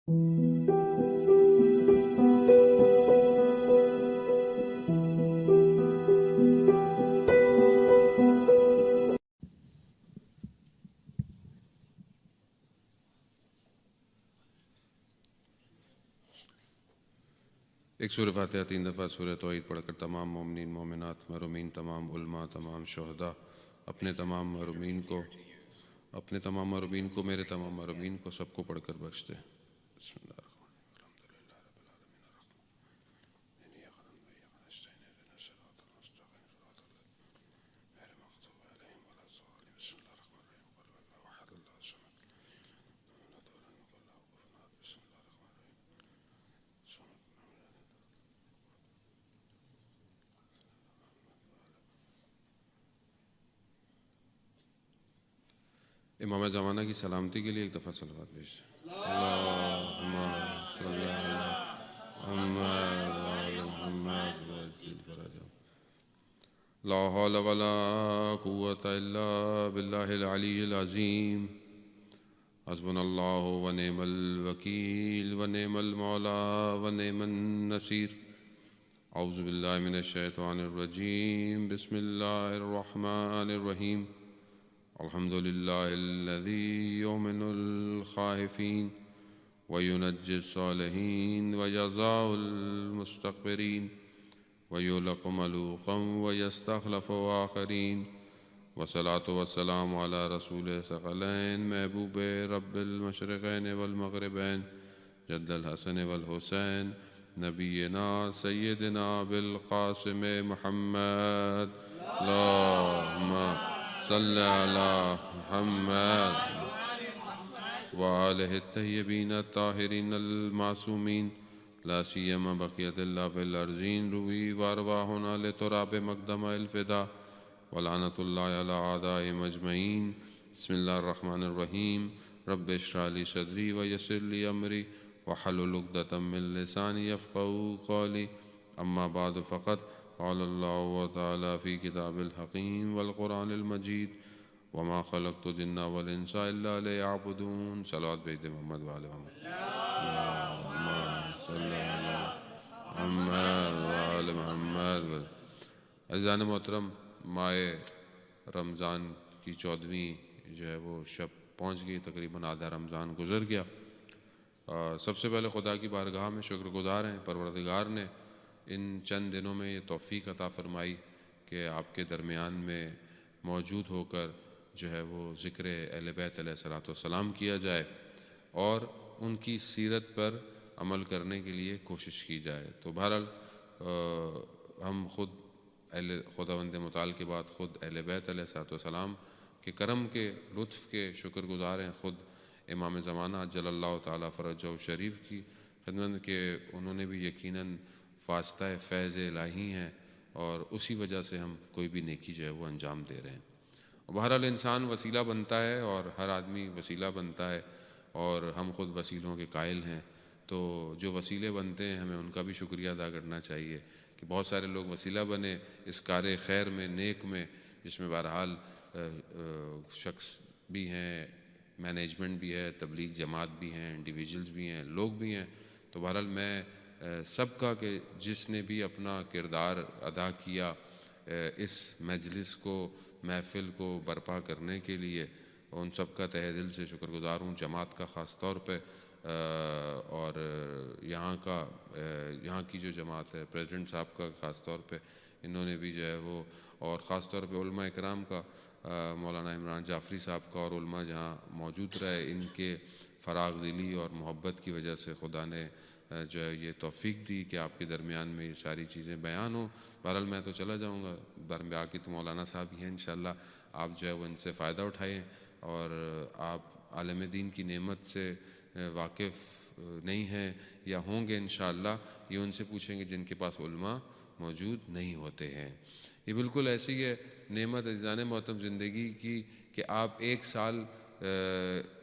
ایک سورہ فاتحہ 3 دفعہ سورہ توحید پڑھ کر تمام مومنین مومنات محرومین تمام علماء تمام شہداء اپنے تمام محرومین کو میرے تمام محرومین کو سب کو پڑھ کر بخش دے۔ بسم اللہ امام زمانہ کی سلامتی کے لیے ایک دفعہ صلوات پیش۔ اللہم صلی علی محمد وعلی محمد وعجل فرجہ۔ لا حول ولا قوة الا باللہ العلی العظیم۔ حسبنا اللہ ونعم الوکیل ونعم المولا ونعم النصیر۔ اعوذ باللہ من الشیطان الرجیم، بسم اللہ الرحمن الرحیم۔ الحمد للہ الذی یؤمن الخائفین وینجی الصالحین ویجزاء المستکبرین ویغلق ملوقا ویستخلف آخرین، والصلاة والسلام علی رسول ثقلین محبوب رب المشرقین والمغربین جد الحسن والحسین نبینا سیدنا بالقاسم محمد۔ اللہم صلی علی محمد وآلہ الطیبین الطاہرین المعصومین، لا سیما بقیت اللہ فی الارضین، روی وارواحنا لتراب مقدم الفدا، ولعنت اللہ علی اعدائهم اجمعین۔ بسم اللہ الرحمن الرحیم۔ رب اشرح لی صدری ویسر لی امری واحلل عقدۃ من لسانی یفقہوا قولی، اما بعد فقد قال اللہ تعالی فی کتاب الحکیم والقرآن المجید، وما خلقت الجن والانس الا لیعبدون۔ صلوات بھیج دے محمد وعلی محمد۔ اللہم صلی علی محمد وعلی محمد۔ عزیزان محترم، ماہ رمضان کی 14ویں جو ہے وہ شب پہنچ گئی، تقریباً آدھا رمضان گزر گیا۔ سب سے پہلے خدا کی بارگاہ میں شکر گزار ہیں، پروردگار نے ان چند دنوں میں یہ توفیق عطا فرمائی کہ آپ کے درمیان میں موجود ہو کر جو ہے وہ ذکر اہل بیت علیہ الصلوۃ والسلام کیا جائے اور ان کی سیرت پر عمل کرنے کے لیے کوشش کی جائے۔ تو بہرحال ہم خود خداوند متعال کے بعد خود اہل بیت علیہ الصلوۃ والسلام کے کرم کے لطف کے شکر گزار ہیں، خود امام زمانہ جل اللہ تعالیٰ فرجہ شریف کی خدمت کہ انہوں نے بھی یقیناً واسطہ فیض الہی ہیں اور اسی وجہ سے ہم کوئی بھی نیکی جو ہے وہ انجام دے رہے ہیں۔ بہرحال انسان وسیلہ بنتا ہے اور ہر آدمی وسیلہ بنتا ہے اور ہم خود وسیلوں کے قائل ہیں، تو جو وسیلے بنتے ہیں ہمیں ان کا بھی شکریہ ادا کرنا چاہیے کہ بہت سارے لوگ وسیلہ بنے اس کار خیر میں، نیک میں، جس میں بہرحال شخص بھی ہیں، مینجمنٹ بھی ہے، تبلیغ جماعت بھی ہیں، انڈیویجولز بھی ہیں، لوگ بھی ہیں۔ تو بہرحال میں سب کا کہ جس نے بھی اپنا کردار ادا کیا اس مجلس کو، محفل کو برپا کرنے کے لیے، ان سب کا تہہ دل سے شکر گزار ہوں، جماعت کا خاص طور پہ اور یہاں کی جو جماعت ہے، پریزیڈنٹ صاحب کا خاص طور پہ انہوں نے بھی جو ہے وہ، اور خاص طور پہ علماء اکرام کا، مولانا عمران جعفری صاحب کا، اور علماء جہاں موجود رہے، ان کے فراغ دلی اور محبت کی وجہ سے خدا نے جو ہے یہ توفیق دی کہ آپ کے درمیان میں یہ ساری چیزیں بیان ہوں۔ بہرحال میں تو چلا جاؤں گا، باقی تو مولانا صاحب ہی ہیں، انشاءاللہ آپ جو ہے وہ ان سے فائدہ اٹھائیں، اور آپ عالم دین کی نعمت سے واقف نہیں ہیں یا ہوں گے انشاءاللہ، یہ ان سے پوچھیں گے جن کے پاس علماء موجود نہیں ہوتے ہیں۔ یہ بالکل ایسی ہے نعمت عزیزان محترم زندگی کی کہ آپ ایک سال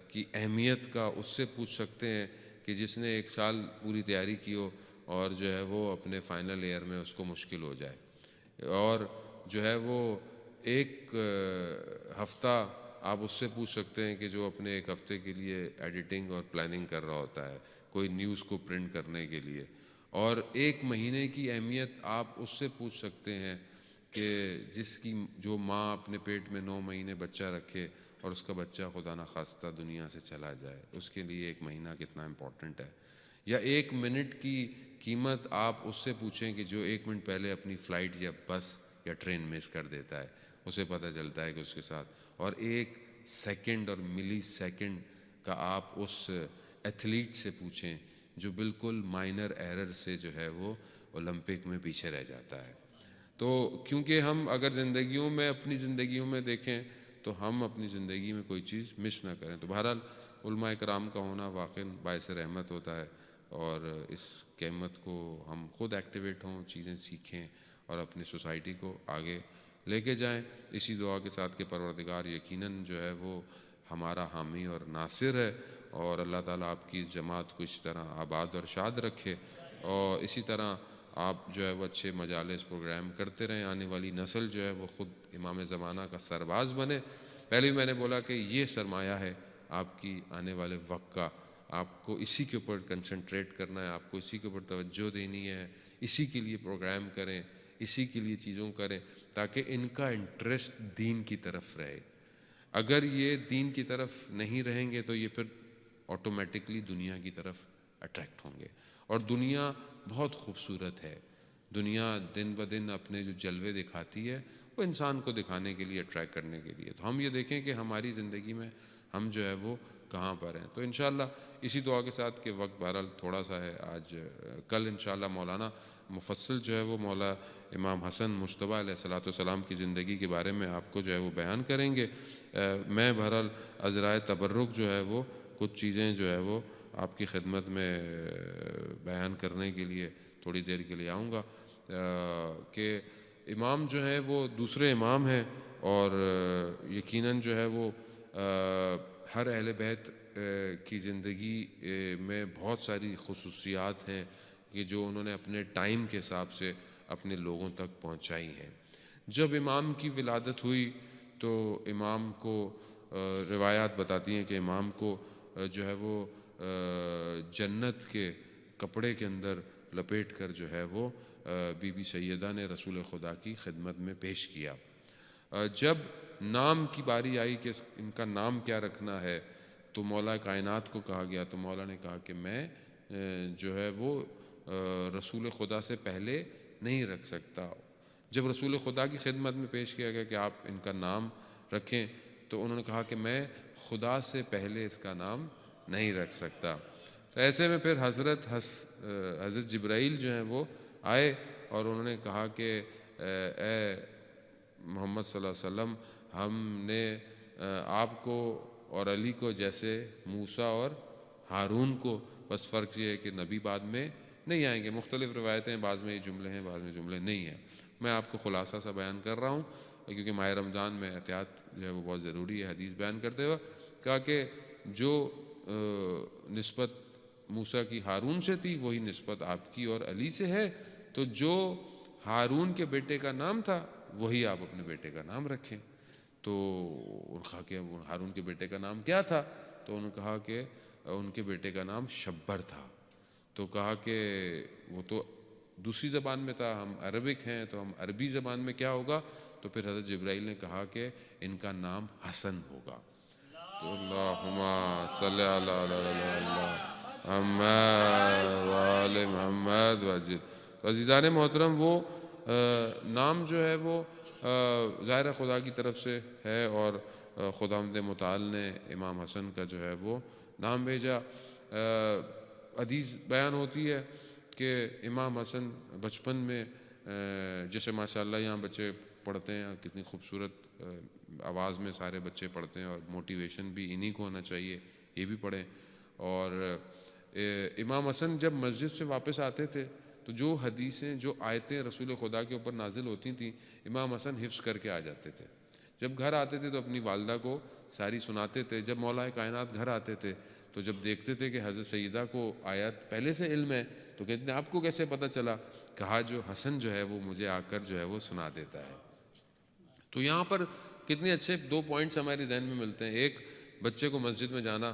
کی اہمیت کا اس سے پوچھ سکتے ہیں کہ جس نے ایک سال پوری تیاری کی ہو اور جو ہے وہ اپنے فائنل ایئر میں اس کو مشکل ہو جائے، اور جو ہے وہ ایک ہفتہ آپ اس سے پوچھ سکتے ہیں کہ جو اپنے ایک ہفتے کے لیے ایڈیٹنگ اور پلاننگ کر رہا ہوتا ہے کوئی نیوز کو پرنٹ کرنے کے لیے، اور ایک مہینے کی اہمیت آپ اس سے پوچھ سکتے ہیں کہ جس کی جو ماں اپنے پیٹ میں 9 مہینے بچہ رکھے اور اس کا بچہ خدا نخواستہ دنیا سے چلا جائے، اس کے لیے ایک مہینہ کتنا امپورٹنٹ ہے۔ یا 1 منٹ کی قیمت آپ اس سے پوچھیں کہ جو 1 منٹ پہلے اپنی فلائٹ یا بس یا ٹرین مس کر دیتا ہے، اسے پتہ چلتا ہے کہ اس کے ساتھ، اور 1 سیکنڈ اور ملی سیکنڈ کا آپ اس ایتھلیٹ سے پوچھیں جو بالکل مائنر ایرر سے جو ہے وہ اولمپک میں پیچھے رہ جاتا ہے۔ تو کیونکہ ہم اگر زندگیوں میں اپنی زندگیوں میں دیکھیں تو ہم اپنی زندگی میں کوئی چیز مس نہ کریں۔ تو بہرحال علماء کرام کا ہونا واقعی باعث رحمت ہوتا ہے، اور اس قیمت کو ہم خود ایکٹیویٹ ہوں، چیزیں سیکھیں اور اپنی سوسائٹی کو آگے لے کے جائیں، اسی دعا کے ساتھ کہ پروردگار یقیناً جو ہے وہ ہمارا حامی اور ناصر ہے، اور اللہ تعالیٰ آپ کی اس جماعت کو اس طرح آباد اور شاد رکھے، اور اسی طرح آپ جو ہے وہ اچھے مجالس پروگرام کرتے رہیں، آنے والی نسل جو ہے وہ خود امام زمانہ کا سرباز بنے۔ پہلے بھی میں نے بولا کہ یہ سرمایہ ہے آپ کی آنے والے وقت کا، آپ کو اسی کے اوپر کنسنٹریٹ کرنا ہے، آپ کو اسی کے اوپر توجہ دینی ہے، اسی کے لیے پروگرام کریں، اسی کے لیے چیزوں کریں تاکہ ان کا انٹرسٹ دین کی طرف رہے۔ اگر یہ دین کی طرف نہیں رہیں گے تو یہ پھر آٹومیٹکلی دنیا کی طرف اٹریکٹ ہوں گے، اور دنیا بہت خوبصورت ہے، دنیا دن بدن اپنے جو جلوے دکھاتی ہے وہ انسان کو دکھانے کے لیے، اٹریکٹ کرنے کے لیے۔ تو ہم یہ دیکھیں کہ ہماری زندگی میں ہم جو ہے وہ کہاں پر ہیں۔ تو انشاءاللہ اسی دعا کے ساتھ کہ وقت بہرحال تھوڑا سا ہے آج، کل انشاءاللہ مولانا مفصل جو ہے وہ مولا امام حسن مجتبیٰ علیہ الصلوۃ والسلام کی زندگی کے بارے میں آپ کو جو ہے وہ بیان کریں گے۔ میں بہرحال عذرائے تبرک جو ہے وہ کچھ چیزیں جو ہے وہ آپ کی خدمت میں بیان کرنے کے لیے تھوڑی دیر کے لیے آؤں گا، کہ امام جو ہے وہ دوسرے امام ہیں، اور یقیناً جو ہے وہ ہر اہل بیت کی زندگی میں بہت ساری خصوصیات ہیں کہ جو انہوں نے اپنے ٹائم کے حساب سے اپنے لوگوں تک پہنچائی ہیں۔ جب امام کی ولادت ہوئی تو امام کو روایات بتاتی ہیں کہ امام کو جو ہے وہ جنت کے کپڑے کے اندر لپیٹ کر جو ہے وہ بی بی سیدہ نے رسول خدا کی خدمت میں پیش کیا۔ جب نام کی باری آئی کہ ان کا نام کیا رکھنا ہے تو مولا کائنات کو کہا گیا، تو مولا نے کہا کہ میں جو ہے وہ رسول خدا سے پہلے نہیں رکھ سکتا۔ جب رسول خدا کی خدمت میں پیش کیا گیا کہ آپ ان کا نام رکھیں تو انہوں نے کہا کہ میں خدا سے پہلے اس کا نام نہیں رکھ سکتا۔ تو ایسے میں پھر حضرت جبرائیل جو ہیں وہ آئے اور انہوں نے کہا کہ اے محمد صلی اللہ علیہ وسلم، ہم نے آپ کو اور علی کو جیسے موسیٰ اور ہارون کو، بس فرق یہ ہے کہ نبی بعد میں نہیں آئیں گے۔ مختلف روایتیں، بعض میں یہ جملے ہیں بعض میں جملے نہیں ہیں، میں آپ کو خلاصہ سا بیان کر رہا ہوں کیونکہ ماہ رمضان میں احتیاط جو ہے وہ بہت ضروری ہے۔ حدیث بیان کرتے ہوئے کہا کہ جو نسبت موسیٰ کی ہارون سے تھی وہی نسبت آپ کی اور علی سے ہے، تو جو ہارون کے بیٹے کا نام تھا وہی آپ اپنے بیٹے کا نام رکھیں۔ تو انہوں نے کہا کہ ہارون کے بیٹے کا نام کیا تھا؟ تو انہوں نے کہا کہ ان کے بیٹے کا نام شبر تھا۔ تو کہا کہ وہ تو دوسری زبان میں تھا، ہم عربک ہیں تو ہم عربی زبان میں کیا ہوگا؟ تو پھر حضرت جبرائیل نے کہا کہ ان کا نام حسن ہوگا۔ تو اللہم صلی اللہ محمد وآل محمد وجد۔ عزیزان محترم، وہ نام جو ہے وہ ظاہر خدا کی طرف سے ہے، اور خداوند متعال نے امام حسن کا جو ہے وہ نام بھیجا۔ حدیث بیان ہوتی ہے کہ امام حسن بچپن میں جیسے ماشاءاللہ یہاں بچے پڑھتے ہیں، کتنی خوبصورت آواز میں سارے بچے پڑھتے ہیں، اور موٹیویشن بھی انہی کو ہونا چاہیے، یہ بھی پڑھیں۔ اور امام حسن جب مسجد سے واپس آتے تھے تو جو حدیثیں، جو آیتیں رسول خدا کے اوپر نازل ہوتی تھیں امام حسن حفظ کر کے آ جاتے تھے۔ جب گھر آتے تھے تو اپنی والدہ کو ساری سناتے تھے۔ جب مولا کائنات گھر آتے تھے تو جب دیکھتے تھے کہ حضرت سیدہ کو آیات پہلے سے علم ہے تو کہتے ہیں آپ کو کیسے پتہ چلا؟ کہا جو حسن جو ہے وہ مجھے آ کر جو ہے وہ سنا دیتا ہے۔ تو یہاں پر کتنے اچھے 2 پوائنٹس ہمارے ذہن میں ملتے ہیں. ایک، بچے کو مسجد میں جانا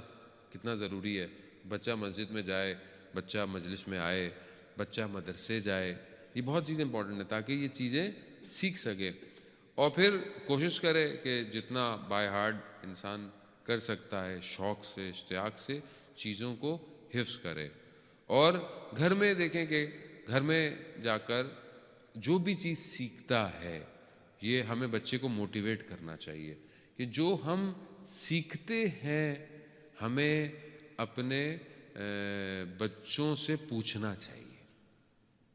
کتنا ضروری ہے. بچہ مسجد میں جائے، بچہ مجلس میں آئے، بچہ مدرسے جائے، یہ بہت چیزیں امپورٹنٹ ہیں تاکہ یہ چیزیں سیکھ سکے. اور پھر کوشش کرے کہ جتنا بائی ہارٹ انسان کر سکتا ہے شوق سے اشتیاق سے چیزوں کو حفظ کرے. اور گھر میں دیکھیں کہ گھر میں جا کر جو بھی چیز سیکھتا ہے یہ ہمیں بچے کو موٹیویٹ کرنا چاہیے کہ جو ہم سیکھتے ہیں ہمیں اپنے بچوں سے پوچھنا چاہیے.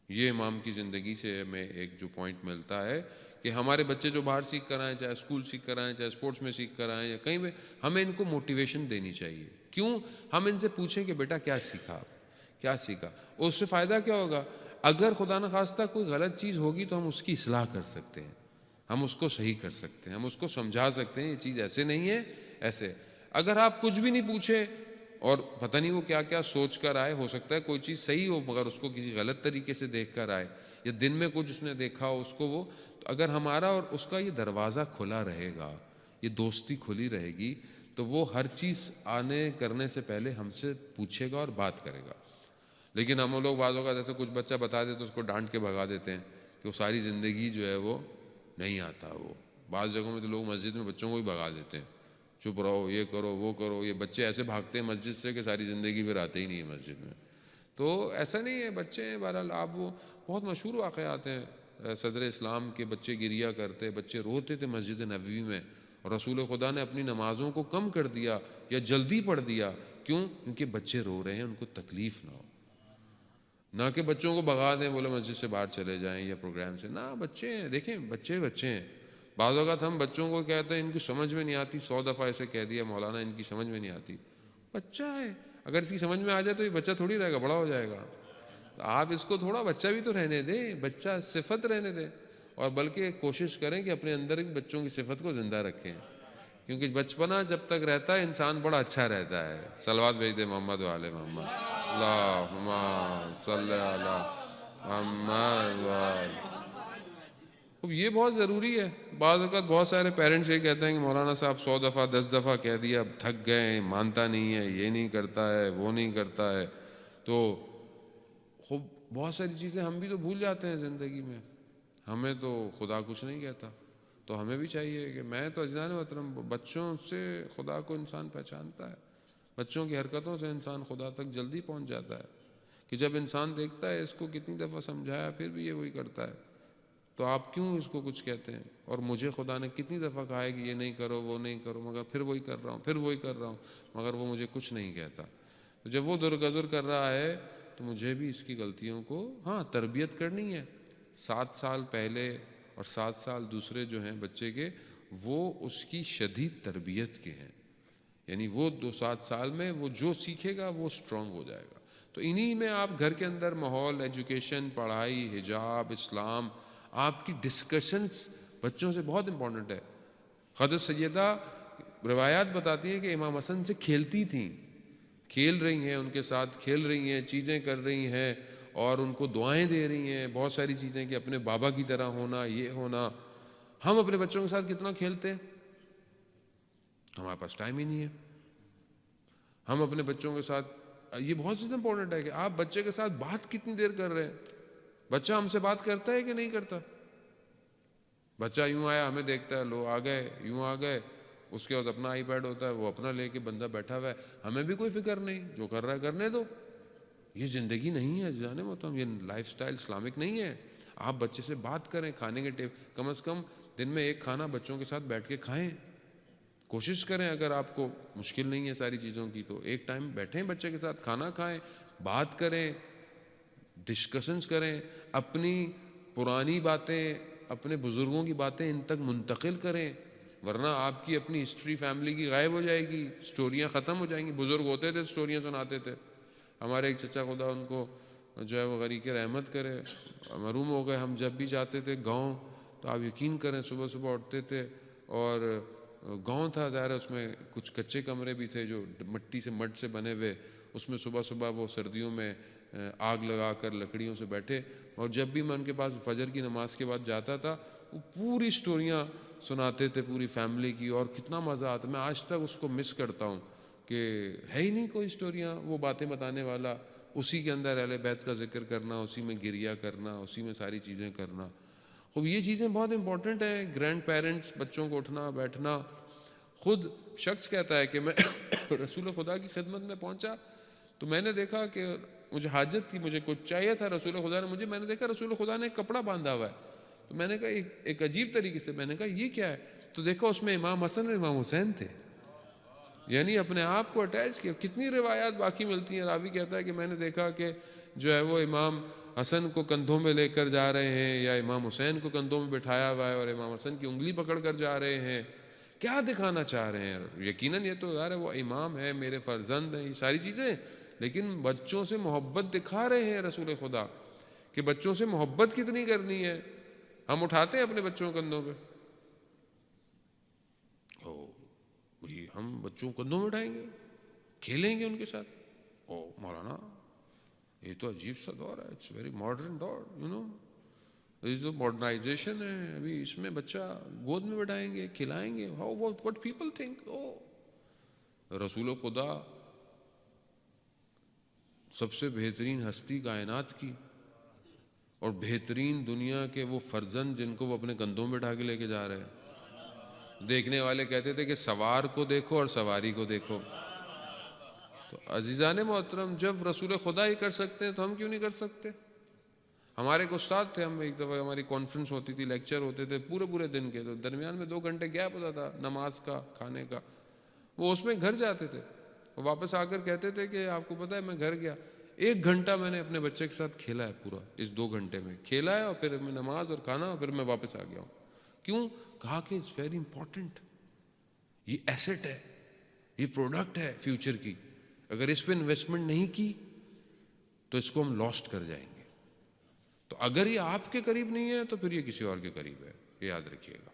یہ امام کی زندگی سے ہمیں ایک جو پوائنٹ ملتا ہے کہ ہمارے بچے جو باہر سیکھ کر آئیں، چاہے اسکول سیکھ کر آئیں، چاہے اسپورٹس میں سیکھ کر آئیں یا کہیں بھی، ہمیں ان کو موٹیویشن دینی چاہیے. کیوں؟ ہم ان سے پوچھیں کہ بیٹا کیا سیکھا آپ، کیا سیکھا. اور اس سے فائدہ کیا ہوگا؟ اگر خدا نخواستہ کوئی غلط چیز ہوگی تو ہم اس کی اصلاح کر سکتے ہیں، ہم اس کو صحیح کر سکتے ہیں، ہم اس کو سمجھا سکتے ہیں یہ چیز ایسے نہیں ہے ایسے. اگر آپ کچھ بھی نہیں پوچھے اور پتہ نہیں وہ کیا کیا سوچ کر آئے، ہو سکتا ہے کوئی چیز صحیح ہو مگر اس کو کسی غلط طریقے سے دیکھ کر آئے، یا دن میں کچھ اس نے دیکھا ہو اس کو وہ، تو اگر ہمارا اور اس کا یہ دروازہ کھلا رہے گا، یہ دوستی کھلی رہے گی، تو وہ ہر چیز آنے کرنے سے پہلے ہم سے پوچھے گا اور بات کرے گا. لیکن ہم لوگ بعضوں کا جیسے کچھ بچہ بتا دے تو اس کو ڈانٹ کے بھگا دیتے ہیں کہ وہ ساری زندگی جو ہے وہ نہیں آتا. وہ بعض جگہوں میں تو لوگ مسجد میں بچوں کو ہی بھگا دیتے ہیں، چپ رہو، یہ کرو وہ کرو. یہ بچے ایسے بھاگتے ہیں مسجد سے کہ ساری زندگی پھر آتے ہی نہیں ہے مسجد میں. تو ایسا نہیں ہے، بچے ہیں بہرحال. آپ وہ بہت مشہور واقعات ہیں، صدر اسلام کے بچے گریا کرتے، بچے روتے تھے مسجد نبوی میں، اور رسول خدا نے اپنی نمازوں کو کم کر دیا یا جلدی پڑھ دیا. کیوں؟ کیونکہ بچے رو رہے ہیں، ان کو تکلیف نہ ہو. نہ کہ بچوں کو بھگا دیں، بولے مسجد سے باہر چلے جائیں یا پروگرام سے. نہ، بچے ہیں، دیکھیں بچے ہیں. بعض اوقات ہم بچوں کو کہتے ہیں ان کی سمجھ میں نہیں آتی، 100 دفعہ ایسے کہہ دیا مولانا ان کی سمجھ میں نہیں آتی. بچہ ہے، اگر اس کی سمجھ میں آ جائے تو یہ بچہ تھوڑی رہے گا، بڑا ہو جائے گا. آپ اس کو تھوڑا بچہ بھی تو رہنے دیں، بچہ صفت رہنے دیں، اور بلکہ کوشش کریں کہ اپنے اندر بچوں کی صفت کو زندہ رکھیں. کیونکہ بچپنا جب تک رہتا ہے انسان بڑا اچھا رہتا ہے. صلوات بھیج دے محمد وعلے محمد. اللہم صلی علی محمد وعلے. اب یہ بہت ضروری ہے. بعض اوقات بہت سارے پیرنٹس یہ کہتے ہیں کہ مولانا صاحب 100 دفعہ 10 دفعہ کہہ دیا، اب تھک گئے، مانتا نہیں ہے، یہ نہیں کرتا ہے، وہ نہیں کرتا ہے. تو خوب بہت ساری چیزیں ہم بھی تو بھول جاتے ہیں زندگی میں. ہمیں تو خدا کچھ نہیں کہتا، تو ہمیں بھی چاہیے کہ میں تو عزیزان محترم بچوں سے خدا کو انسان پہچانتا ہے. بچوں کی حرکتوں سے انسان خدا تک جلدی پہنچ جاتا ہے. کہ جب انسان دیکھتا ہے اس کو کتنی دفعہ سمجھایا پھر بھی یہ وہی کرتا ہے، تو آپ کیوں اس کو کچھ کہتے ہیں؟ اور مجھے خدا نے کتنی دفعہ کہا ہے کہ یہ نہیں کرو وہ نہیں کرو، مگر پھر وہی کر رہا ہوں، پھر وہی کر رہا ہوں، مگر وہ مجھے کچھ نہیں کہتا. تو جب وہ درگزر کر رہا ہے تو مجھے بھی اس کی غلطیوں کو تربیت کرنی ہے. 7 سال پہلے اور 7 سال دوسرے جو ہیں بچے کے، وہ اس کی شدید تربیت کے ہیں. یعنی وہ 7 سال میں وہ جو سیکھے گا وہ اسٹرانگ ہو جائے گا. تو انہی میں آپ گھر کے اندر ماحول، ایجوکیشن، پڑھائی، حجاب، اسلام، آپ کی ڈسکشنز بچوں سے بہت امپورٹنٹ ہے. حضرت سیدہ روایات بتاتی ہیں کہ امام حسن سے کھیلتی تھیں، کھیل رہی ہیں، ان کے ساتھ کھیل رہی ہیں، چیزیں کر رہی ہیں اور ان کو دعائیں دے رہی ہیں، بہت ساری چیزیں کہ اپنے بابا کی طرح ہونا، یہ ہونا. ہم اپنے بچوں کے ساتھ کتنا کھیلتے ہیں؟ ہمارے پاس ٹائم ہی نہیں ہے. ہم اپنے بچوں کے ساتھ، یہ بہت زیادہ امپورٹنٹ ہے کہ آپ بچے کے ساتھ بات کتنی دیر کر رہے ہیں. بچہ ہم سے بات کرتا ہے کہ نہیں کرتا؟ بچہ یوں آیا ہمیں دیکھتا ہے، لو آ گئے، یوں آ گئے، اس کے بعد اپنا آئی پیڈ ہوتا ہے، وہ اپنا لے کے بندہ بیٹھا ہوا ہے، ہمیں بھی کوئی فکر نہیں، جو کر رہا ہے کرنے دو. یہ زندگی نہیں ہے عزیزان محترم، یہ لائف سٹائل اسلامک نہیں ہے. آپ بچے سے بات کریں، کھانے کے کم از کم دن میں ایک کھانا بچوں کے ساتھ بیٹھ کے کھائیں. کوشش کریں، اگر آپ کو مشکل نہیں ہے ساری چیزوں کی تو ایک ٹائم بیٹھیں بچے کے ساتھ، کھانا کھائیں، بات کریں، ڈسکشنز کریں، اپنی پرانی باتیں، اپنے بزرگوں کی باتیں ان تک منتقل کریں. ورنہ آپ کی اپنی ہسٹری فیملی کی غائب ہو جائے گی، سٹوریاں ختم ہو جائیں گی. بزرگ ہوتے تھے سٹوریاں سناتے تھے. ہمارے ایک چچا خدا ان کو جو ہے وہ غریق رحمت کرے، محروم ہو گئے. ہم جب بھی جاتے تھے گاؤں تو آپ یقین کریں صبح صبح اٹھتے تھے، اور گاؤں تھا ظاہر، اس میں کچھ کچے کمرے بھی تھے جو مٹی سے مڈ سے بنے ہوئے، اس میں صبح صبح وہ سردیوں میں آگ لگا کر لکڑیوں سے بیٹھے. اور جب بھی میں ان کے پاس فجر کی نماز کے بعد جاتا تھا، وہ پوری سٹوریاں سناتے تھے پوری فیملی کی، اور کتنا مزہ آتا. میں آج تک اس کو مس کرتا ہوں کہ ہے ہی نہیں کوئی اسٹوریاں وہ باتیں بتانے والا، اسی کے اندر اہل بیت کا ذکر کرنا، اسی میں گریا کرنا، اسی میں ساری چیزیں کرنا. خوب یہ چیزیں بہت امپورٹنٹ ہیں. گرینڈ پیرنٹس، بچوں کو اٹھنا بیٹھنا. خود شخص کہتا ہے کہ میں رسول خدا کی خدمت میں پہنچا تو میں نے دیکھا کہ مجھے حاجت تھی، مجھے کچھ چاہیے تھا، رسول خدا نے میں نے دیکھا رسول خدا نے ایک کپڑا باندھا ہوا ہے. تو میں نے کہا ایک عجیب طریقے سے میں نے کہا یہ کیا ہے؟ تو دیکھا اس میں امام حسن اور امام حسین تھے. یعنی اپنے آپ کو اٹیچ کیا. کتنی روایات باقی ملتی ہیں. راوی کہتا ہے کہ میں نے دیکھا کہ جو ہے وہ امام حسن کو کندھوں میں لے کر جا رہے ہیں، یا امام حسین کو کندھوں میں بٹھایا ہوا ہے اور امام حسن کی انگلی پکڑ کر جا رہے ہیں. کیا دکھانا چاہ رہے ہیں؟ یقیناً یہ تو یار وہ امام ہے، میرے فرزند ہیں، یہ ساری چیزیں، لیکن بچوں سے محبت دکھا رہے ہیں رسول خدا کہ بچوں سے محبت کتنی کرنی ہے. ہم اٹھاتے ہیں اپنے بچوں کو کندھوں پہ، ہم بچوں کو کندھوں میں اٹھائیں گے، کھیلیں گے ان کے ساتھ. مولانا یہ تو عجیب سا دور ہے، اٹس ویری ماڈرن دور، یہ جو ماڈرنائزیشن ہے ابھی اس میں بچہ گود میں بٹھائیں گے، کھلائیں گے. How what people think. رسول خدا سب سے بہترین ہستی کائنات کی اور بہترین دنیا کے وہ فرزند جن کو وہ اپنے کندھوں میں اٹھا کے لے کے جا رہے ہیں. دیکھنے والے کہتے تھے کہ سوار کو دیکھو اور سواری کو دیکھو. تو عزیزان محترم، جب رسول خدا ہی کر سکتے ہیں تو ہم کیوں نہیں کر سکتے؟ ہمارے ایک استاد تھے، ہم ایک دفعہ ہماری کانفرنس ہوتی تھی، لیکچر ہوتے تھے پورے دن کے، تو درمیان میں 2 گھنٹے گیپ ہوتا تھا نماز کا، کھانے کا. وہ اس میں گھر جاتے تھے، واپس آ کر کہتے تھے کہ آپ کو پتہ ہے میں گھر گیا 1 گھنٹہ میں نے اپنے بچے کے ساتھ کھیلا ہے، پورا اس 2 گھنٹے میں کھیلا ہے، اور پھر میں نماز اور کھانا، اور پھر میں واپس آ گیا ہوں. کیوں؟ کہا کہ اٹس ویری امپورٹنٹ، یہ ایسٹ ہے، یہ پروڈکٹ ہے فیوچر کی. اگر اس پہ انویسٹمنٹ نہیں کی تو اس کو ہم لاسٹ کر جائیں گے. تو اگر یہ آپ کے قریب نہیں ہے تو پھر یہ کسی اور کے قریب ہے، یہ یاد رکھیے گا.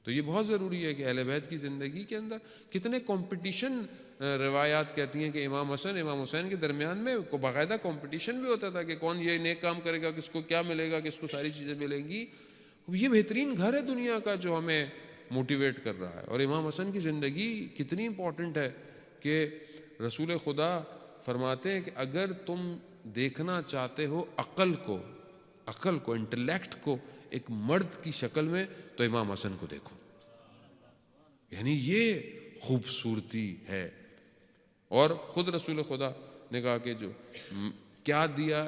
تو یہ بہت ضروری ہے کہ اہل بیت کی زندگی کے اندر کتنے کمپٹیشن. روایات کہتی ہیں کہ امام حسن امام حسین کے درمیان میں کو باقاعدہ کمپٹیشن بھی ہوتا تھا کہ کون یہ نیک کام کرے گا، کس کو کیا ملے گا، کس کو ساری چیزیں ملیں گی. یہ بہترین گھر ہے دنیا کا جو ہمیں موٹیویٹ کر رہا ہے. اور امام حسن کی زندگی کتنی امپورٹنٹ ہے کہ رسول خدا فرماتے ہیں کہ اگر تم دیکھنا چاہتے ہو عقل کو انٹلیکٹ کو ایک مرد کی شکل میں تو امام حسن کو دیکھو. یعنی یہ خوبصورتی ہے. اور خود رسول خدا نے کہا کہ جو کیا دیا،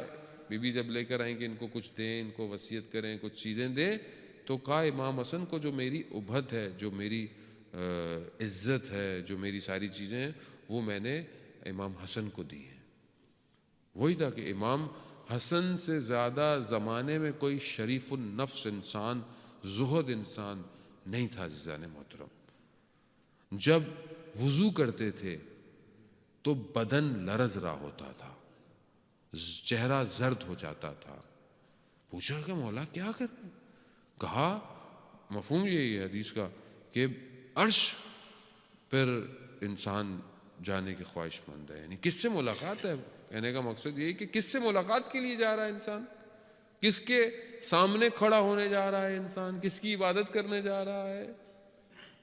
بی بی جب لے کر آئیں کہ ان کو کچھ دیں، ان کو وصیت کریں، کچھ چیزیں دیں، تو کہا امام حسن کو جو میری ابہت ہے، جو میری عزت ہے، جو میری ساری چیزیں ہیں، وہ میں نے امام حسن کو دی ہیں. وہی تھا کہ امام حسن سے زیادہ زمانے میں کوئی شریف النفس انسان، زہد انسان نہیں تھا. عزیزان محترم، جب وضو کرتے تھے تو بدن لرز رہا ہوتا تھا، چہرہ زرد ہو جاتا تھا. پوچھا کہ مولا کیا کر رہے ہیں؟ کہا مفہوم یہی ہے حدیث کا کہ عرش پر انسان جانے کی خواہش مند ہے. یعنی کس سے ملاقات ہے؟ کہنے کا مقصد یہی کہ کس سے ملاقات کے لیے جا رہا ہے انسان، کس کے سامنے کھڑا ہونے جا رہا ہے انسان، کس کی عبادت کرنے جا رہا ہے،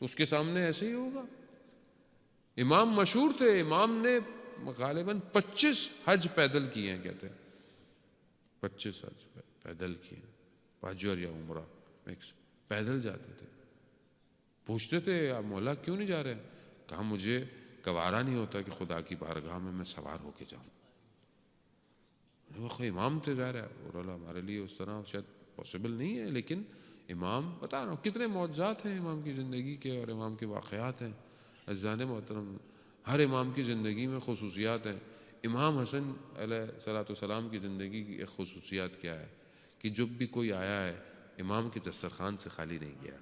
اس کے سامنے ایسے ہی ہوگا. امام مشہور تھے، امام نے غالباً 25 حج پیدل کیے ہیں. کہتے ہیں 25 حج پیدل کیے، حج اور یا عمرہ مکس، پیدل جاتے تھے. پوچھتے تھے آپ مولا کیوں نہیں جا رہے ہیں؟ کہا مجھے گوارا نہیں ہوتا کہ خدا کی بارگاہ میں سوار ہو کے جاؤں. وہ امام تھے ظاہر ہے، اور ہمارے لیے اس طرح شاید پاسبل نہیں ہے، لیکن امام بتا رہا ہوں کتنے معجزات ہیں امام کی زندگی کے اور امام کے واقعات ہیں. عزیزان محترم، ہر امام کی زندگی میں خصوصیات ہیں. امام حسن علیہ الصلوۃ والسلام کی زندگی کی ایک خصوصیات کیا ہے کہ جب بھی کوئی آیا ہے امام کے دسترخوان سے خالی نہیں گیا.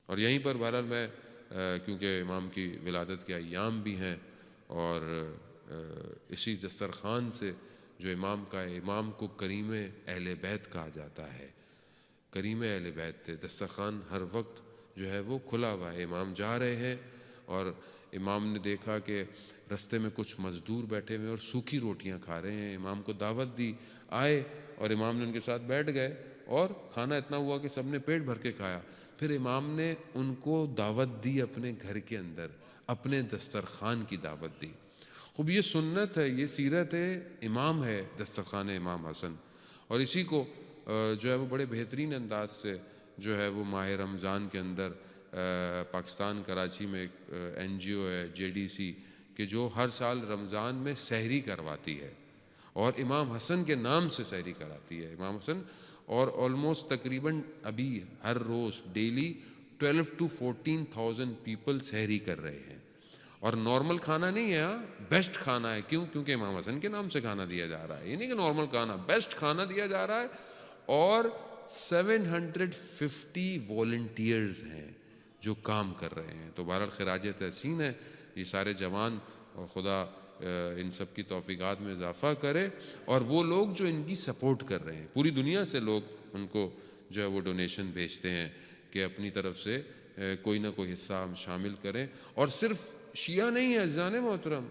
اور یہیں پر بہرحال میں کیونکہ امام کی ولادت کے ایام بھی ہیں اور اسی دسترخوان سے جو امام کا ہے، امام کو کریم اہل بیت کہا جاتا ہے. کریم اہل بیت تھے. دسترخوان ہر وقت جو ہے وہ کھلا ہوا ہے. امام جا رہے ہیں اور امام نے دیکھا کہ رستے میں کچھ مزدور بیٹھے ہوئے اور سوکھی روٹیاں کھا رہے ہیں. امام کو دعوت دی، آئے اور امام نے ان کے ساتھ بیٹھ گئے اور کھانا اتنا ہوا کہ سب نے پیٹ بھر کے کھایا. پھر امام نے ان کو دعوت دی اپنے گھر کے اندر, اپنے دسترخوان کی دعوت دی. خوب یہ سنت ہے, یہ سیرت امام ہے دسترخوان امام حسن. اور اسی کو جو ہے وہ بڑے بہترین انداز سے جو ہے وہ ماہ رمضان کے اندر پاکستان کراچی میں ایک این جی او ہے JDC کہ جو ہر سال رمضان میں سحری کرواتی ہے اور امام حسن کے نام سے سحری کراتی ہے. امام حسن اور آلموسٹ تقریباً ابھی ہر روز ڈیلی 12 to 14,000 پیپل سحری کر رہے ہیں. اور نارمل کھانا نہیں ہے, بیسٹ کھانا ہے. کیوں؟ کیونکہ امام حسن کے نام سے کھانا دیا جا رہا ہے. یہ نہیں کہ نارمل کھانا, بیسٹ کھانا دیا جا رہا ہے. اور 750 والنٹیئرز ہیں جو کام کر رہے ہیں. تو بہرحال خراج تحسین ہے یہ سارے جوان, اور خدا ان سب کی توفیقات میں اضافہ کرے. اور وہ لوگ جو ان کی سپورٹ کر رہے ہیں, پوری دنیا سے لوگ ان کو جو ہے وہ ڈونیشن بھیجتے ہیں کہ اپنی طرف سے کوئی نہ کوئی حصہ ہم شامل کریں. اور صرف شیعہ نہیں ہے عزیزان محترم,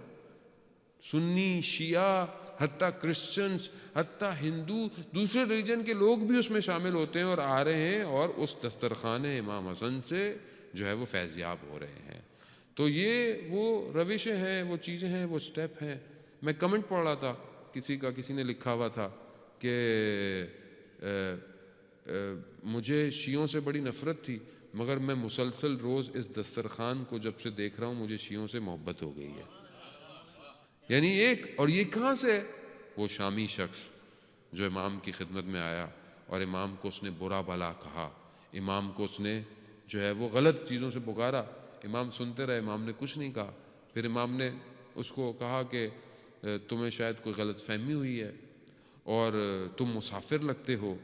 سنی, شیعہ, حتیٰ کرسچنز, حتیٰ ہندو, دوسرے ریلیجن کے لوگ بھی اس میں شامل ہوتے ہیں اور آ رہے ہیں اور اس دسترخوان امام حسن سے جو ہے وہ فیضیاب ہو رہے ہیں. تو یہ وہ روشیں ہیں, وہ چیزیں ہیں, وہ سٹیپ ہیں. میں کمنٹ پڑھ رہا تھا کسی نے لکھا ہوا تھا کہ مجھے شیعوں سے بڑی نفرت تھی مگر میں مسلسل روز اس دسترخوان کو جب سے دیکھ رہا ہوں مجھے شیعوں سے محبت ہو گئی ہے. یعنی ایک, اور یہ کہاں سے؟ وہ شامی شخص جو امام کی خدمت میں آیا اور امام کو اس نے برا بھلا کہا, امام کو اس نے جو ہے وہ غلط چیزوں سے پکارا. امام سنتے رہے, امام نے کچھ نہیں کہا. پھر امام نے اس کو کہا کہ تمہیں شاید کوئی غلط فہمی ہوئی ہے اور تم مسافر لگتے ہو,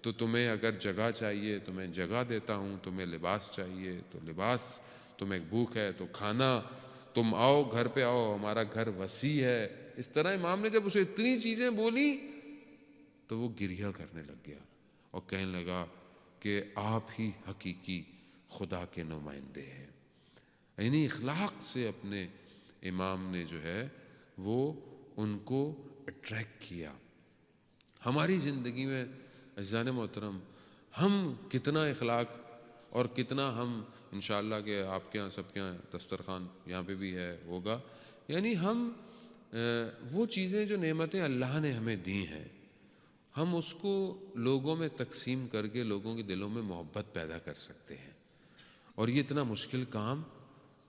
تو تمہیں اگر جگہ چاہیے تو میں جگہ دیتا ہوں, تمہیں لباس چاہیے تو لباس, تمہیں بھوک ہے تو کھانا, تم آؤ گھر پہ آؤ, ہمارا گھر وسیع ہے. اس طرح امام نے جب اسے اتنی چیزیں بولی تو وہ گریہ کرنے لگ گیا اور کہنے لگا کہ آپ ہی حقیقی خدا کے نمائندے ہیں. یعنی اخلاق سے اپنے امام نے جو ہے وہ ان کو اٹریکٹ کیا. ہماری زندگی میں عزیزان محترم ہم کتنا اخلاق اور کتنا ہم انشاءاللہ کہ آپ کے یہاں سب کے یہاں دسترخوان یہاں پہ بھی ہے ہوگا, یعنی ہم وہ چیزیں جو نعمتیں اللہ نے ہمیں دی ہیں ہم اس کو لوگوں میں تقسیم کر کے لوگوں کے دلوں میں محبت پیدا کر سکتے ہیں. اور یہ اتنا مشکل کام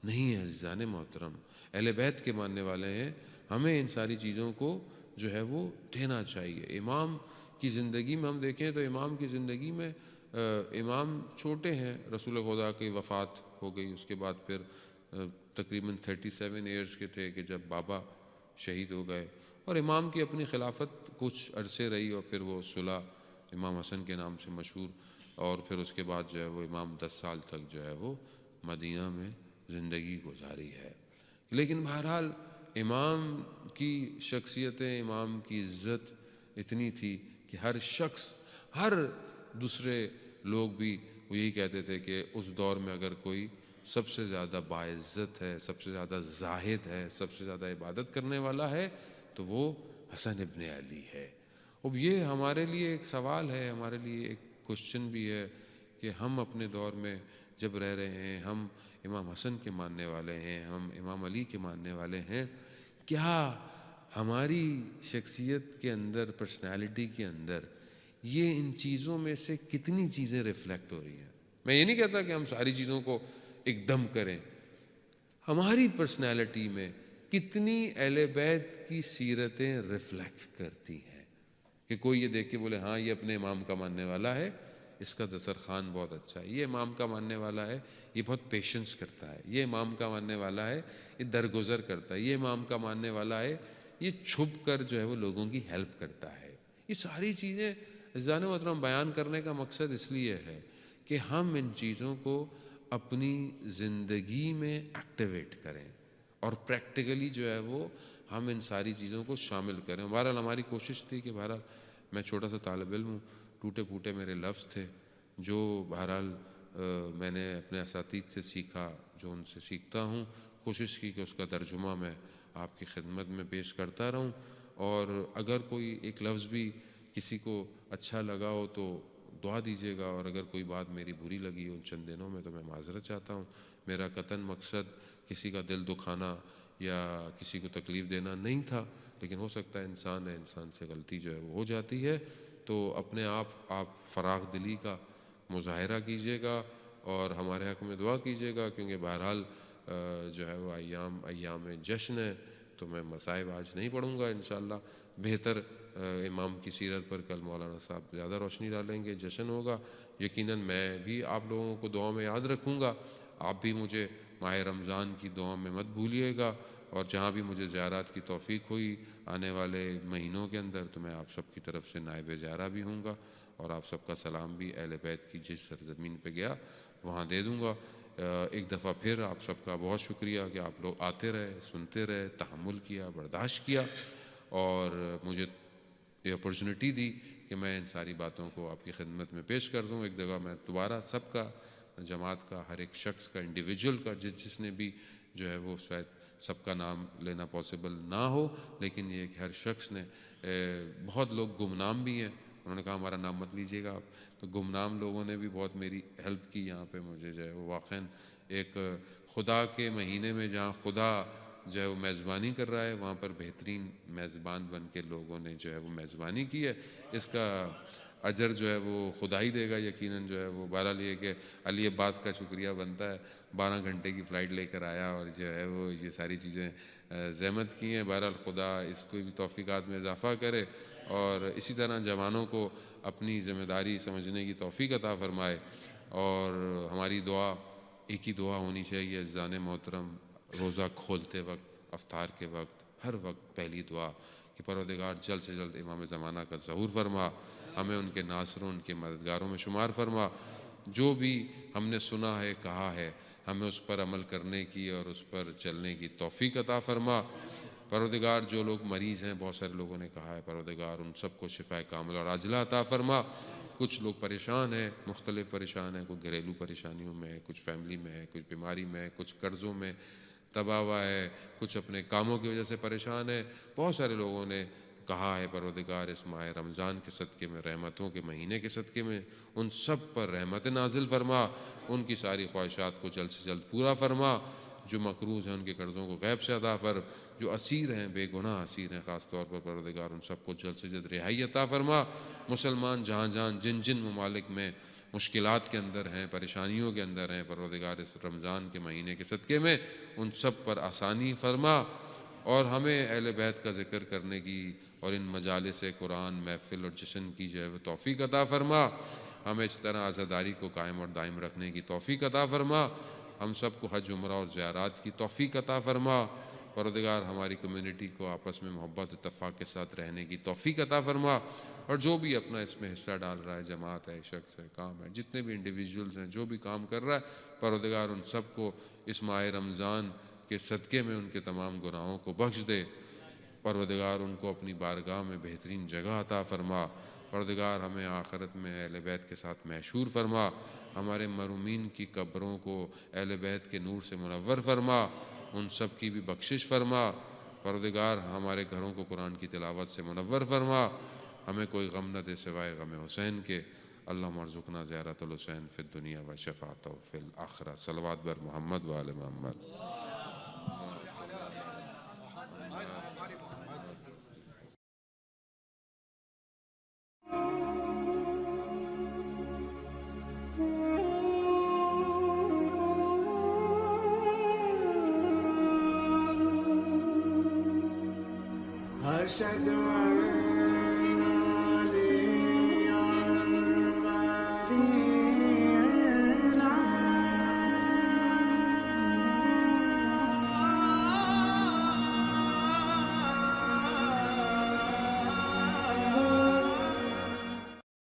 نہیں ہے عزیزان محترم. اہل بیت کے ماننے والے ہیں, ہمیں ان ساری چیزوں کو جو ہے وہ دینا چاہیے. امام کی زندگی میں ہم دیکھیں تو امام کی زندگی میں امام چھوٹے ہیں, رسول خدا کی وفات ہو گئی, اس کے بعد پھر تقریباً 37 ایئرز کے تھے کہ جب بابا شہید ہو گئے, اور امام کی اپنی خلافت کچھ عرصے رہی اور پھر وہ صلح امام حسن کے نام سے مشہور, اور پھر اس کے بعد جو ہے وہ امام 10 سال تک جو ہے وہ مدینہ میں زندگی گزاری ہے. لیکن بہرحال امام کی شخصیتیں, امام کی عزت اتنی تھی کہ ہر شخص, ہر دوسرے لوگ بھی وہ یہی کہتے تھے کہ اس دور میں اگر کوئی سب سے زیادہ باعزت ہے, سب سے زیادہ زاہد ہے, سب سے زیادہ عبادت کرنے والا ہے تو وہ حسن ابن علی ہے. اب یہ ہمارے لیے ایک سوال ہے, ہمارے لیے ایک کوشچن بھی ہے کہ ہم اپنے دور میں جب رہ رہے ہیں, ہم امام حسن کے ماننے والے ہیں, ہم امام علی کے ماننے والے ہیں, کیا ہماری شخصیت کے اندر, پرسنالٹی کے اندر یہ ان چیزوں میں سے کتنی چیزیں ریفلیکٹ ہو رہی ہیں؟ میں یہ نہیں کہتا کہ ہم ساری چیزوں کو ایک دم کریں, ہماری پرسنالٹی میں کتنی اہل بیت کی سیرتیں ریفلیکٹ کرتی ہیں کہ کوئی یہ دیکھ کے بولے ہاں یہ اپنے امام کا ماننے والا ہے, اس کا دسترخوان بہت اچھا ہے, یہ امام کا ماننے والا ہے, یہ بہت پیشنس کرتا ہے, یہ امام کا ماننے والا ہے, یہ درگزر کرتا ہے, یہ امام کا ماننے والا ہے, یہ چھپ کر جو ہے وہ لوگوں کی ہیلپ کرتا ہے. یہ ساری چیزیں عزیزان محترم بیان کرنے کا مقصد اس لیے ہے کہ ہم ان چیزوں کو اپنی زندگی میں ایکٹیویٹ کریں اور پریکٹیکلی جو ہے وہ ہم ان ساری چیزوں کو شامل کریں. بہرحال ہماری کوشش تھی کہ بہرحال میں چھوٹا سا طالب علم ہوں, ٹوٹے پھوٹے میرے لفظ تھے جو بہرحال میں نے اپنے اساتذہ سے سیکھا, جو ان سے سیکھتا ہوں, کوشش کی کہ اس کا ترجمہ میں آپ کی خدمت میں پیش کرتا رہوں. اور اگر کوئی ایک لفظ بھی کسی کو اچھا لگا ہو تو دعا دیجیے گا، اور اگر کوئی بات میری بری لگی ان چند دنوں میں تو میں معذرت چاہتا ہوں. میرا قطعاً مقصد کسی کا دل دکھانا یا کسی کو تکلیف دینا نہیں تھا، لیکن ہو سکتا ہے انسان ہے، انسان سے غلطی جو ہے وہ ہو جاتی ہے. تو اپنے آپ فراغ دلی کا مظاہرہ کیجیے گا اور ہمارے حق میں دعا کیجیے گا، کیونکہ بہرحال جو ہے وہ ایام جشن ہے، تو میں مصائب آج نہیں پڑھوں گا انشاءاللہ. بہتر امام کی سیرت پر کل مولانا صاحب زیادہ روشنی ڈالیں گے، جشن ہوگا. یقیناً میں بھی آپ لوگوں کو دعا میں یاد رکھوں گا. آپ بھی مجھے ماہ رمضان کی دعا میں مت بھولیے گا، اور جہاں بھی مجھے زیارات کی توفیق ہوئی آنے والے مہینوں کے اندر تو میں آپ سب کی طرف سے نائب زیارہ بھی ہوں گا، اور آپ سب کا سلام بھی اہل بیت کی جس سرزمین پہ گیا وہاں دے دوں گا. ایک دفعہ پھر آپ سب کا بہت شکریہ کہ آپ لوگ آتے رہے، سنتے رہے، تحمل کیا، برداشت کیا، اور مجھے یہ اپرچونٹی دی کہ میں ان ساری باتوں کو آپ کی خدمت میں پیش کر دوں. ایک دفعہ میں دوبارہ سب کا، جماعت کا، ہر ایک شخص کا، انڈیویجول کا، جس نے بھی جو ہے وہ شاید سب کا نام لینا پاسبل نہ ہو، لیکن یہ کہ ہر شخص نے، بہت لوگ گمنام بھی ہیں، انہوں نے کہا ہمارا نام مت لیجیے گا آپ، تو گمنام لوگوں نے بھی بہت میری ہیلپ کی یہاں پہ. مجھے جو ہے وہ واقعاً ایک خدا کے مہینے میں جہاں خدا جو ہے وہ میزبانی کر رہا ہے، وہاں پر بہترین میزبان بن کے لوگوں نے جو ہے وہ میزبانی کی ہے. اس کا اجر جو ہے وہ خدا ہی دے گا یقیناً. جو ہے وہ بہرحال یہ کہ علی عباس کا شکریہ بنتا ہے، 12 گھنٹے کی فلائٹ لے کر آیا اور جو ہے وہ یہ ساری چیزیں زحمت کی ہیں. بہرحال خدا اس کو بھی توفیقات میں اضافہ کرے، اور اسی طرح جوانوں کو اپنی ذمہ داری سمجھنے کی توفیق عطا فرمائے. اور ہماری دعا ایک ہی دعا ہونی چاہیے عزیزان محترم، روزہ کھولتے وقت، افطار کے وقت، ہر وقت پہلی دعا کہ پروردگار جلد سے جلد امام زمانہ کا ظہور فرما، ہمیں ان کے ناصروں، ان کے مددگاروں میں شمار فرما. جو بھی ہم نے سنا ہے، کہا ہے، ہمیں اس پر عمل کرنے کی اور اس پر چلنے کی توفیق عطا فرما. پروردگار جو لوگ مریض ہیں، بہت سارے لوگوں نے کہا ہے، پروردگار ان سب کو شفاء کاملہ اور عاجلہ عطا فرما. کچھ لوگ پریشان ہیں، مختلف پریشان ہیں، کوئی گھریلو پریشانیوں میں ہے، کچھ فیملی میں ہے، کچھ بیماری میں ہے، کچھ قرضوں میں تباہ ہوا ہے، کچھ اپنے کاموں کی وجہ سے پریشان ہے. بہت سارے لوگوں نے کہا ہے پروردگار اس ماہ رمضان کے صدقے میں، رحمتوں کے مہینے کے صدقے میں ان سب پر رحمت نازل فرما، ان کی ساری خواہشات کو جلد سے جلد پورا فرما. جو مقروض ہیں ان کے قرضوں کو غیب سے ادا فر، جو اسیر ہیں، بے گناہ اسیر ہیں، خاص طور پر پروردگار ان سب کو جلد سے جلد رہائی عطا فرما. مسلمان جہاں جہاں جن ممالک میں مشکلات کے اندر ہیں، پریشانیوں کے اندر ہیں، پروردگار اس رمضان کے مہینے کے صدقے میں ان سب پر آسانی فرما. اور ہمیں اہل بیت کا ذکر کرنے کی اور ان مجالس قرآن، محفل اور جشن کی جو ہے وہ توفیق عطا فرما. ہمیں اس طرح عزاداری کو قائم اور دائم رکھنے کی توفیق عطا فرما. ہم سب کو حج، عمرہ اور زیارات کی توفیق عطا فرما. پروردگار ہماری کمیونٹی کو آپس میں محبت، اتفاق کے ساتھ رہنے کی توفیق عطا فرما. اور جو بھی اپنا اس میں حصہ ڈال رہا ہے، جماعت ہے، شخص ہے، کام ہے، جتنے بھی انڈیویجولز ہیں، جو بھی کام کر رہا ہے، پروردگار ان سب کو اس ماہ رمضان کے صدقے میں ان کے تمام گناہوں کو بخش دے. پروردگار ان کو اپنی بارگاہ میں بہترین جگہ عطا فرما. پروردگار ہمیں آخرت میں اہل بیت کے ساتھ محشور فرما. ہمارے مرحومین کی قبروں کو اہل بیت کے نور سے منور فرما، ان سب کی بھی بخشش فرما. پروردگار ہمارے گھروں کو قرآن کی تلاوت سے منور فرما. ہمیں کوئی غم نہ دے سوائے غم حسین کے. اللہم ارزقنا زیارت الحسین فی الدنیا و شفاعتہ فی الآخرہ. صلوات بر محمد و آل محمد. أشهد أن